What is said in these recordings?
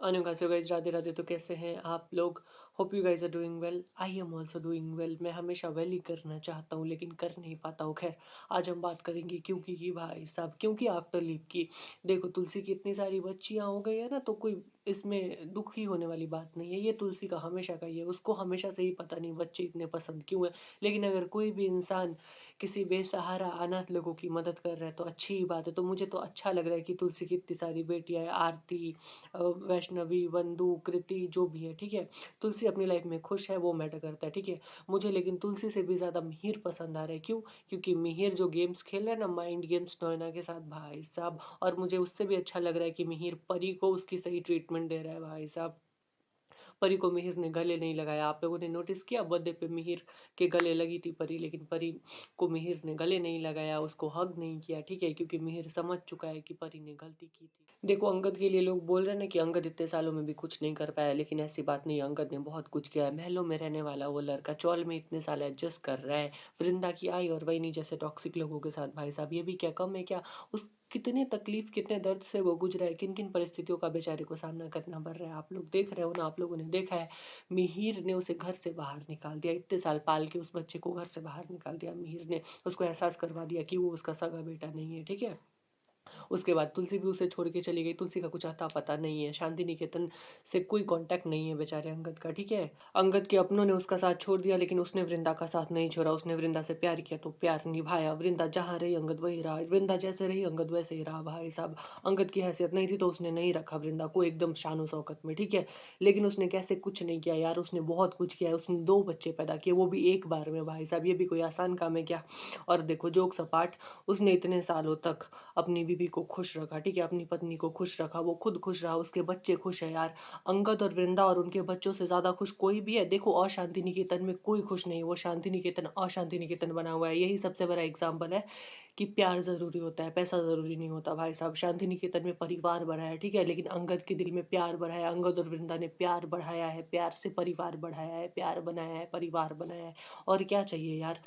अन्यों गाइस, राधे राधे। तो कैसे हैं आप लोग? Hope you guys are doing well. I am also doing well. मैं हमेशा वेल ही करना चाहता हूँ लेकिन कर नहीं पाता हूँ। खैर, आज हम बात करेंगे क्योंकि की भाई साहब, क्योंकि आफ्टर लीव की। देखो, तुलसी की इतनी सारी बच्चियां हो गई है ना, तो कोई इसमें दुख ही होने वाली बात नहीं है। ये तुलसी का हमेशा का ही है, उसको हमेशा से ही पता नहीं बच्चे इतने पसंद क्यों है। लेकिन अगर कोई भी इंसान किसी बेसहारा अनाथ लोगों की मदद कर रहा है तो अच्छी ही बात है। तो मुझे तो अच्छा लग रहा है कि तुलसी की इतनी सारी बेटियां हैं, आरती, वैष्णवी, वंदु, कृति, जो भी है, ठीक है। तुलसी अपनी लाइफ में खुश है, वो मैटर करता है, ठीक है। मुझे लेकिन तुलसी से भी ज़्यादा मिहिर पसंद आ रहा है। क्यों? क्योंकि मिहिर जो गेम्स खेल रहा है ना, माइंड गेम्स नोएना के साथ, भाई साहब। और मुझे उससे भी अच्छा लग रहा है कि मिहिर परी को उसकी सही ट्रीटमेंट दे रहा है, भाई साहब। परी को मिहिर ने गले नहीं लगाया। आप लोगों ने नोटिस किया, बर्थडे पे मिहिर के गले लगी थी परी, लेकिन परी को मिहिर ने गले नहीं लगाया, उसको हग नहीं किया, ठीक है। क्योंकि मिहिर समझ चुका है कि परी ने गलती की थी। देखो, अंगद के लिए लोग बोल रहे हैं ना कि अंगद इतने सालों में भी कुछ नहीं कर पाया, लेकिन ऐसी बात नहीं है। अंगद ने बहुत कुछ किया है। महलों में रहने वाला वो लड़का चौल में इतने साल एडजस्ट कर रहा है। वृंदा की आई और वही नहीं जैसे टॉक्सिक लोगों के साथ, भाई साहब। ये भी क्या कम है क्या? उस कितने तकलीफ, कितने दर्द से वो गुजरा है, किन किन परिस्थितियों का बेचारे को सामना करना पड़ रहा है। आप लोग देख रहे हो ना, आप लोगों ने देखा है। मिहिर ने उसे घर से बाहर निकाल दिया, इतने साल पाल के उस बच्चे को घर से बाहर निकाल दिया मिहिर ने। उसको एहसास करवा दिया कि वो उसका सगा बेटा नहीं है, ठीक है। उसके बाद तुलसी भी उसे छोड़ के चली गई। तुलसी का कुछ अता पता नहीं है, शांति निकेतन से कोई कांटेक्ट नहीं है बेचारे अंगद का, ठीक है। अंगद के अपनों ने उसका साथ छोड़ दिया, लेकिन उसने वृंदा का साथ नहीं छोड़ा। उसने वृंदा से प्यार किया तो प्यार निभाया। वृंदा जहाँ रही अंगद वही रहा, वृंदा जैसे रही अंगद वैसे ही रहा, भाई साहब। अंगद की हैसियत नहीं थी तो उसने नहीं रखा वृंदा को एकदम शानो शौकत में, ठीक है। लेकिन उसने कैसे कुछ नहीं किया यार, उसने बहुत कुछ किया है। उसने 2 बच्चे पैदा किए, वो भी एक बार में, भाई साहब। ये भी कोई आसान काम है क्या? और देखो, जोक्स अपार्ट, उसने इतने सालों तक अपनी बीवी को खुश रखा, ठीक है, अपनी पत्नी को खुश रखा, वो खुद खुश रहा, उसके बच्चे खुश है यार। अंगद और वृंदा और उनके बच्चों से ज्यादा खुश कोई भी है? देखो, अशांति निकेतन में कोई खुश नहीं है। वो शांति निकेतन अशांति निकेतन बना हुआ है। यही सबसे बड़ा एग्जाम्पल है कि प्यार जरूरी होता है, पैसा जरूरी नहीं होता, भाई साहब। शांति निकेतन में परिवार बढ़ा है, ठीक है, लेकिन अंगद के दिल में प्यार बढ़ा है। अंगद और वृंदा ने प्यार बढ़ाया है, प्यार से परिवार बढ़ाया है, प्यार बनाया है, परिवार बनाया है। और क्या चाहिए यार?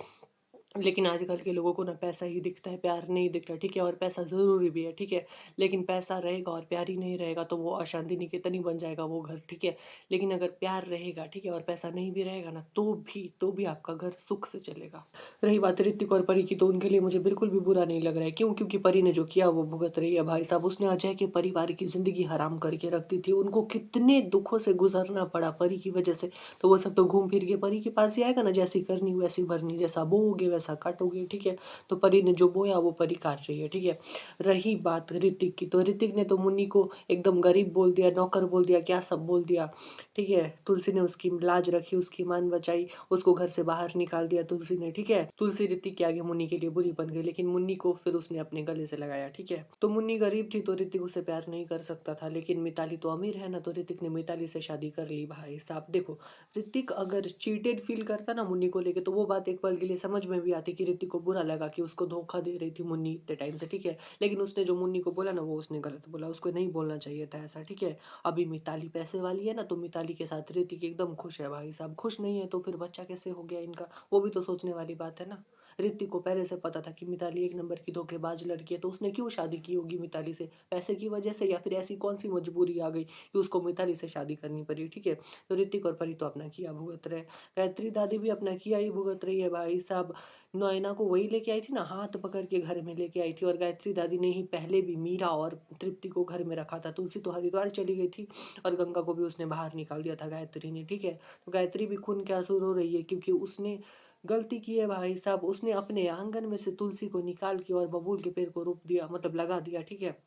लेकिन आजकल के लोगों को ना पैसा ही दिखता है, प्यार नहीं दिखता, ठीक है। और पैसा ज़रूरी भी है, ठीक है। लेकिन पैसा रहेगा और प्यार ही नहीं रहेगा तो वो अशांति निकेतन ही बन जाएगा वो घर, ठीक है। लेकिन अगर प्यार रहेगा, ठीक है, और पैसा नहीं भी रहेगा ना, तो भी आपका घर सुख से चलेगा। रही बात ऋतिक और परी की, तो उनके लिए मुझे बिल्कुल भी बुरा नहीं लग रहा है। क्यों? क्योंकि परी ने जो किया वो भुगत रही है, भाई साहब। उसने अजय के परिवार की ज़िंदगी हराम करके रख दी थी। उनको कितने दुखों से गुज़रना पड़ा परी की वजह से। तो वो सब तो घूम फिर के परी के पास ही आएगा ना। जैसी करनी वैसी भरनी, जैसा बोओगे वैसा काटोगे, ठीक है। तो परी ने जो बोया वो परी काट रही है, ठीक है। रही बात ऋतिक की, तो ऋतिक ने तो मुन्नी को एकदम गरीब बोल दिया, नौकर बोल दिया, क्या सब बोल दिया, ठीक है। तुलसी ने उसकी लाज रखी, उसकी मान बचाई, उसको घर से बाहर निकाल दिया तुलसी ने, ठीक है। तुलसी ऋतिक के आगे मुन्नी के लिए बुरी बन गई, लेकिन मुन्नी को फिर उसने अपने गले से लगाया, ठीक है। तो मुन्नी गरीब थी तो ऋतिक उसे प्यार नहीं कर सकता था, लेकिन मिताली तो अमीर है ना, तो ऋतिक ने मिताली से शादी कर ली, भाई साहब। देखो, ऋतिक अगर चीटेड फील करता ना मुन्नी को लेके, तो वो बात एक पल के लिए समझ में भी आती कि ऋतिक को बुरा लगा कि उसको धोखा दे रही थी मुन्नी इतने टाइम से, ठीक है। लेकिन उसने जो मुन्नी को बोला ना, वो उसने गलत बोला, उसको नहीं बोलना चाहिए था ऐसा, ठीक है। अभी मिताली पैसे वाली है ना, तो मिताली के साथ ऋतिक एकदम खुश है, भाई साहब। खुश नहीं है तो फिर बच्चा कैसे हो गया इनका? वो भी तो सोचने वाली बात है ना। ऋतिक को पहले से पता था कि मिताली एक नंबर की धोखेबाज लड़की है, तो उसने क्यों शादी की होगी मिताली से? पैसे की वजह से, या फिर ऐसी कौन सी मजबूरी आ गई कि उसको मिताली से शादी करनी पड़ी, ठीक है। तो ऋतिक और परी तो अपना किया भुगत रहे। गायत्री दादी भी अपना किया ही भुगत रही है, भाई साहब। नैना को वही लेके आई थी ना, हाथ पकड़ के घर में लेके आई थी। और गायत्री दादी ने ही पहले भी मीरा और तृप्ति को घर में रखा था। तुलसी तो हरिद्वार चली गई थी, और गंगा को भी उसने बाहर निकाल दिया था गायत्री ने, ठीक है। तो गायत्री भी खून के आंसू रो रही है, क्योंकि उसने गलती की है, भाई साहब। उसने अपने आंगन में से तुलसी को निकाल के और बबूल के पेड़ को रोप दिया, मतलब लगा दिया, ठीक है।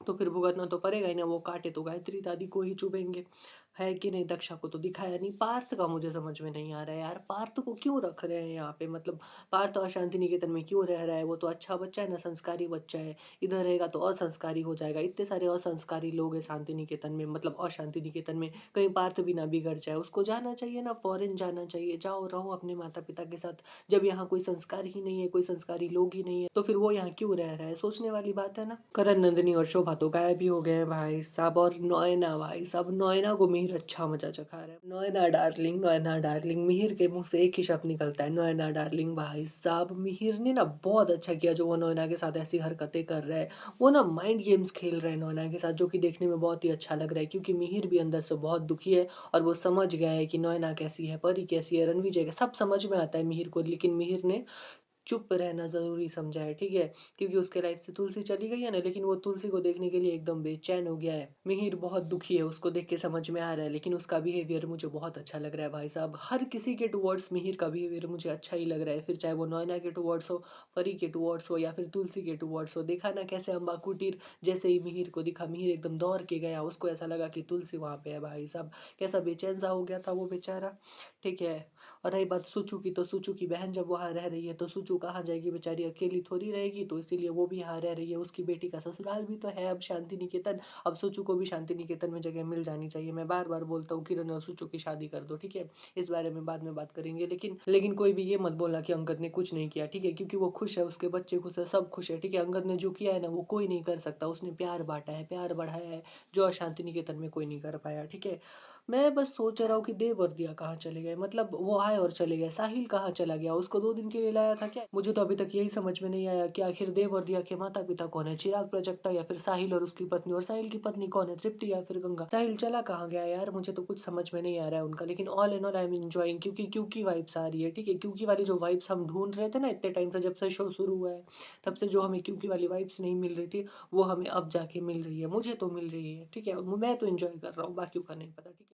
तो फिर भुगतना तो पड़ेगा ही ना। वो काटे तो गायत्री दादी को ही चुभेंगे, है कि नहीं? दक्षा को तो दिखाया नहीं। पार्थ का मुझे समझ में नहीं आ रहा है यार, पार्थ को क्यों रख रहे हैं यहाँ पे? मतलब पार्थ अशांति निकेतन में क्यों रह रहा है? वो तो अच्छा बच्चा है ना, संस्कारी बच्चा है। इधर रहेगा तो असंस्कारी हो जाएगा। इतने सारे असंस्कारी लोग हैं शांति निकेतन में, मतलब अशांति निकेतन में। कहीं पार्थ भी ना बिगड़ जाए, उसको जाना चाहिए ना, फॉरेन जाना चाहिए। जाओ, रहो अपने माता पिता के साथ। जब यहाँ कोई संस्कार ही नहीं है, कोई संस्कारी लोग ही नहीं है, तो फिर वो यहाँ क्यों रह रहा है? सोचने वाली बात है ना। करण नंदिनी और शोभा तो गायब ही हो गए हैं, भाई साहब। और नोएना, भाई साहब, नोएना को मिहिर मिहिर अच्छा मज़ा चखा रहा है। नैना डार्लिंग, मिहिर के मुँह से एक ही शब्द निकलता है, नैना डार्लिंग। भाई साहब मिहिर ने ना बहुत अच्छा किया जो वो नैना के साथ ऐसी हरकतें कर रहा है। वो ना माइंड गेम्स खेल रहा है नैना के साथ, जो कि देखने में बहुत ही अच्छा लग रहा है, क्योंकि मिहिर भी अंदर से बहुत दुखी है और वो समझ गया है कि नैना कैसी है, परी कैसी है, रणविजय सब समझ में आता है मिहिर को, लेकिन मिहिर ने चुप रहना ज़रूरी समझा है, ठीक है? क्योंकि उसके लाइफ़ से तुलसी चली गई है ना, लेकिन वो तुलसी को देखने के लिए एकदम बेचैन हो गया है। मिहिर बहुत दुखी है, उसको देख के समझ में आ रहा है, लेकिन उसका बिहेवियर मुझे बहुत अच्छा लग रहा है भाई साहब। हर किसी के टुवर्ड्स मिहिर का बिहेवियर मुझे अच्छा ही लग रहा है, फिर चाहे वो नैना के टुवर्ड्स हो, परी के टुवर्ड्स हो या फिर तुलसी के टुवर्ड्स हो। देखा ना कैसे अम्बा कुटीर जैसे ही मिहिर को दिखा, मिहिर एकदम दौड़ के गया, उसको ऐसा लगा कि तुलसी वहाँ पे है भाई साहब। कैसा बेचैन-सा हो गया था वो बेचारा, ठीक है? और रही बात सुचू की, तो सुचू की बहन जब वहाँ रह रही है, तो सुचू कहाँ जाएगी बेचारी, अकेली थोड़ी रहेगी, तो इसीलिए वो भी यहाँ रह रही है। उसकी बेटी का ससुराल भी तो है अब शांति निकेतन, अब सुचू को भी शांति निकेतन में जगह मिल जानी चाहिए। मैं बार-बार बोलता हूँ किरण और सुचू की शादी कर दो, ठीक है? इस बारे में बाद में बात करेंगे, लेकिन लेकिन कोई भी ये मत बोलना कि अंगद ने कुछ नहीं किया, ठीक है? क्योंकि वो खुश है, उसके बच्चे खुश है, सब खुश है, ठीक है? अंगद ने जो किया है ना, वो कोई नहीं कर सकता। उसने प्यार बाँटा है, प्यार बढ़ाया है, जो शांति निकेतन में कोई नहीं कर पाया, ठीक है? मैं बस सोच रहा हूँ कि देव और दिया कहाँ चले गए? मतलब वो आए और चले गए, साहिल कहाँ चला गया? उसको 2 दिन के लिए लाया था क्या? मुझे तो अभी तक यही समझ में नहीं आया कि आखिर देव और दिया के माता-पिता कौन है? चिराग प्राजक्ता या फिर साहिल और उसकी पत्नी, और साहिल की पत्नी कौन है? तृप्ति या फिर गंगा? साहिल चला कहाँ गया यार? मुझे तो कुछ समझ में नहीं आ रहा है उनका, लेकिन all in all I am enjoying, क्योंकि क्यूकी वाइब्स आ रही है, ठीक है? क्यूकी वाली जो वाइब्स हम ढूँढ रहे थे ना इतने टाइम से, जब से शो शुरू हुआ है, तब से जो हमें क्यूकी वाली वाइब्स नहीं मिल रही थी, वो हमें अब जाके मिल रही है। मुझे तो मिल रही है, ठीक है? मैं तो एन्जॉय कर रहा हूँ, बाकियों का नहीं पता, ठीक है?